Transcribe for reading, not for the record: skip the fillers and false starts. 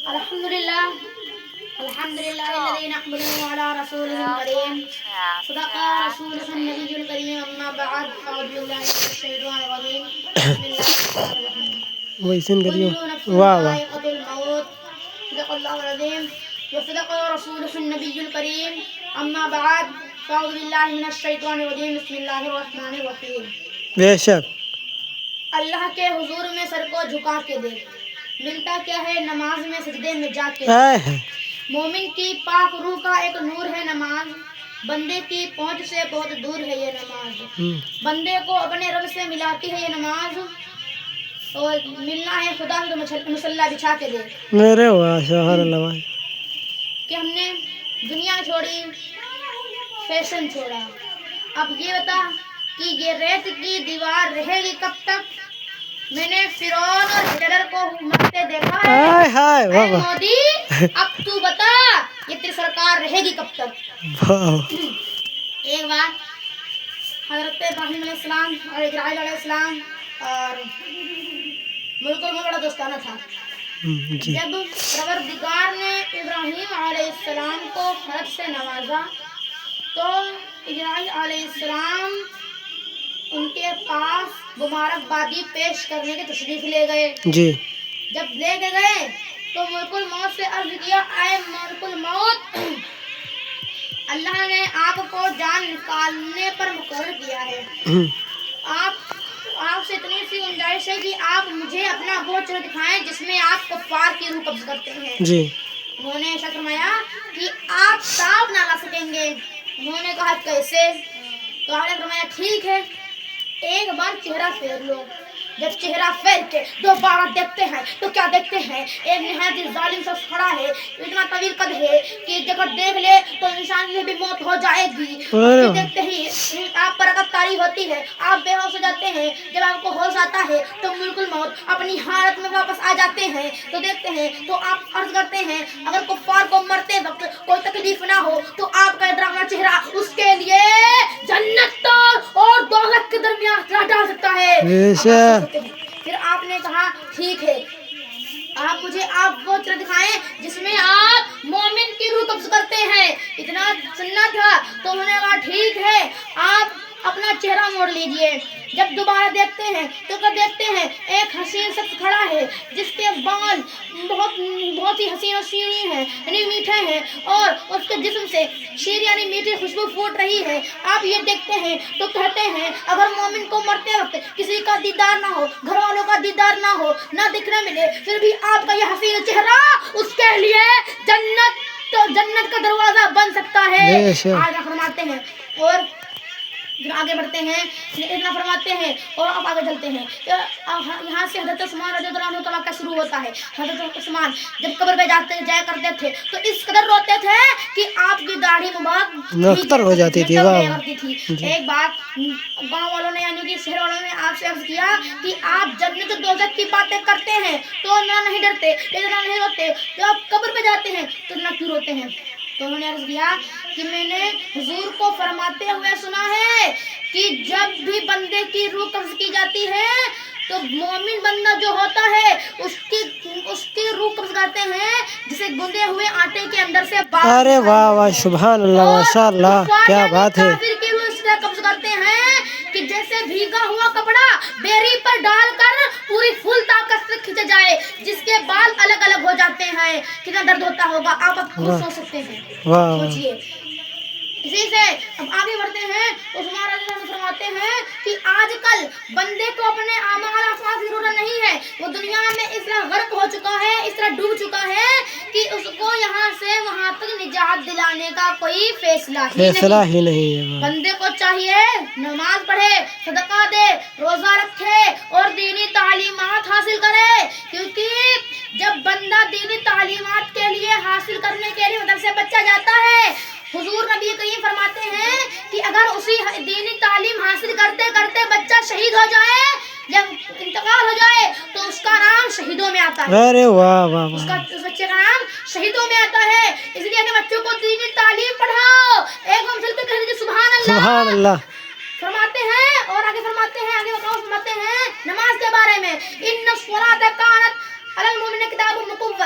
Alhamdulillah, alhamdulillahilladzi nahmaduhu ala rasulihil kareem. Sadaqa rasulun nabiyyul kareem. Amma ba'd, a'udhu billahi minash shaitanir rajeem. Bismillahirrahmanirrahim. ویسن کریو Kullu nafsin واہ واہ dha'iqatul maut. Sadaqallahul azim. Wa sadaqa rasulun nabiyyul kareem. Amma ba'd, a'udhu billahi minash shaitanir rajeem. Bismillahirrahmanirrahim. بے شک اللہ کے حضور میں سر کو جھکا کے دے، ملتا کیا ہے نماز میں سجدے میں جا کے دے۔ آئے ہے مومن کی پاک روح کا ایک نور ہے نماز، بندے کی پہنچ سے بہت دور ہے یہ نماز، بندے کو اپنے رب سے ملاتی ہے یہ نماز، اور ملنا ہے خدا سے تو مصلی بچھا کے دے۔ میرے واہ سبحان اللہ واہ کہ ہم نے دنیا چھوڑی، فیشن چھوڑا، اب یہ بتا کہ یہ ریت کی دیوار رہے گی کب تک؟ میں نے فرعون اور ہٹلر کو مرتے دیکھا ہے۔ آئے ہائے اے واہ واہ مودی اب تو بتا یہ تیری سرکار رہے گی کب تک؟ واہ ایک بار حضرت ابراہیم علیہ السلام اور اسرائیل علیہ السلام اور ملک میں بڑا دوستانہ تھا۔ جی جب پروردگار نے ابراہیم علیہ السلام کو فرض سے نوازا تو اسرائیل علیہ السلام ان کے پاس مبارکبادی پیش کرنے کی تشریف لے گئے۔ جی جب لے کے گئے تو ملک الموت سے عرض کیا، اے ملک الموت، اللہ نے آپ کو جان نکالنے پر مقرر کیا ہے، آپ سے اتنی سی گنجائش ہے کہ آپ مجھے اپنا وہ چہرہ دکھائیں جس میں آپ کفار کی روح قبض کرتے ہیں۔ جی انہوں نے ارشاد فرمایا کہ آپ سانپ نہ لا سکیں گے۔ انہوں نے کہا کیسے؟ تو آپ نے فرمایا ٹھیک ہے، ایک بار چہرہ پھیر لو۔ جب چہرہ پھیر کے دوبارہ دیکھتے ہیں تو کیا دیکھتے ہیں؟ ایک نہایت ہی ظالم شخص کھڑا ہے، اتنا طویل قد ہے کہ جب دیکھ لے تو انسان کی بھی موت ہو جائے گی۔ پھر دیکھتے ہی آپ پر رکعت طاری ہوتی ہے، آپ بے ہوش ہو جاتے ہیں۔ جب آپ کو ہوش آتا ہے تو ملک الموت اپنی حالت میں واپس آ جاتے ہیں تو دیکھتے ہیں تو آپ عرض کرتے ہیں اگر کفار کو مرتے وقت کوئی تکلیف نہ ہو تو آپ کا ڈراؤنا چہرہ اس کے لیے جنت اور دوزخ کے درمیان ڈال سکتا ہے۔ بے شک پھر آپ نے کہا ٹھیک ہے، آپ مجھے آپ وہ چہرہ دکھائیں جس میں آپ مومن کی روح قبض کرتے ہیں۔ اتنا سننا تھا تو انہوں نے کہا ٹھیک ہے، آپ اپنا چہرہ موڑ لیجئے۔ جب دوبارہ دیکھتے ہیں تو کیا دیکھتے ہیں؟ ایک حسین شخص کھڑا ہے جس کے بال بہت ہی حسین و شیریں ہیں، یعنی میٹھے ہیں، اور اس کے جسم سے شیر یعنی میٹھی خوشبو پھوٹ رہی ہے۔ آپ یہ دیکھتے ہیں تو کہتے ہیں اگر مومن کو مرتے وقت کسی کا دیدار نہ ہو، گھر والوں کا دیدار نہ ہو، نہ دکھنے ملے، پھر بھی آپ کا یہ حسین چہرہ اس کے لیے جنت کا دروازہ بن سکتا ہے۔ آگے فرماتے ہیں اور آگے بڑھتے ہیں، اتنا فرماتے ہیں اور اب آگے چلتے ہیں۔ یہاں سے حضرت عثمان رضی اللہ عنہ کا واقعہ شروع ہوتا ہے۔ حضرت عثمان جب قبر پہ جایا کرتے تھے تو اس قدر روتے تھے کہ آپ کی داڑھی مبارک نختر ہو جاتی تھی۔ واہ ایک بات گاؤں والوں نے یعنی کہ شہر والوں نے آپ سے عرض کیا کہ آپ جنت و دوزخ کی باتیں کرتے ہیں تو نہ نہیں ڈرتے، اتنا نہیں روتے، جب آپ قبر پہ جاتے ہیں تو نہ کیوں روتے ہیں؟ تو انہوں نے عرض کیا کہ میں نے حضور کو فرماتے ہوئے سنا ہے کہ جب بھی بندے کی روح قبض کی جاتی ہے تو مومن بندہ جو ہوتا ہے اس کی روح قبض کرتے ہیں جسے گندے ہوئے آٹے کے اندر سے باہر۔ ارے واہ واہ سبحان اللہ ماشاء اللہ کیا بات ہے۔ کافر کی روح اس طرح قبض کرتے ہیں کہ جیسے بھیگا ہوا کپڑا بیری پر ڈال کر پوری فل طاقت سے کھینچا جائے، جس کے بال الگ الگ ہو جاتے ہیں۔ کتنا درد ہوتا ہوگا آپ اب خود سوچ سکتے ہیں، سوچئے۔ اسی سے اب آگے بڑھتے ہیں۔ عثمان رضی اللہ عنہ فرماتے ہیں کہ آج کل بندے کو اپنے اعمال افعال کی ضرورت نہیں ہے، وہ دنیا میں اس طرح غرق ہو چکا ہے، اس طرح ڈوب چکا ہے کہ اس کو یہاں سے وہاں تک نجات دلانے کا کوئی فیصلہ ہی نہیں ہے۔ بندے کو چاہیے نماز پڑھے، صدقہ دے، روزہ رکھے اور دینی تعلیمات حاصل کرے، کیونکہ جب بندہ دینی تعلیمات کے لیے حاصل کرنے کے لیے مدرسے بچہ جاتا ہے، حضور نبی کریم فرماتے ہیں کہ اگر اسی دینی تعلیم حاصل کرتے کرتے بچہ شہید ہو جائے، جب انتقال ہو جائے تو اس کا نام شہیدوں میں آتا ہے۔ ارے واہ واہ اس بچے کا نام شہیدوں میں آتا ہے۔ اس لیے کہ بچوں کو دینی تعلیم پڑھاؤ۔ ایک ہم چلتے کہہ دیجیے سبحان اللہ۔ سبحان اللہ فرماتے ہیں اور آگے فرماتے ہیں، آگے فرماتے ہیں نماز کے بارے میں، ان الصلاۃ کانت علی المؤمنین کتاب موقوتا،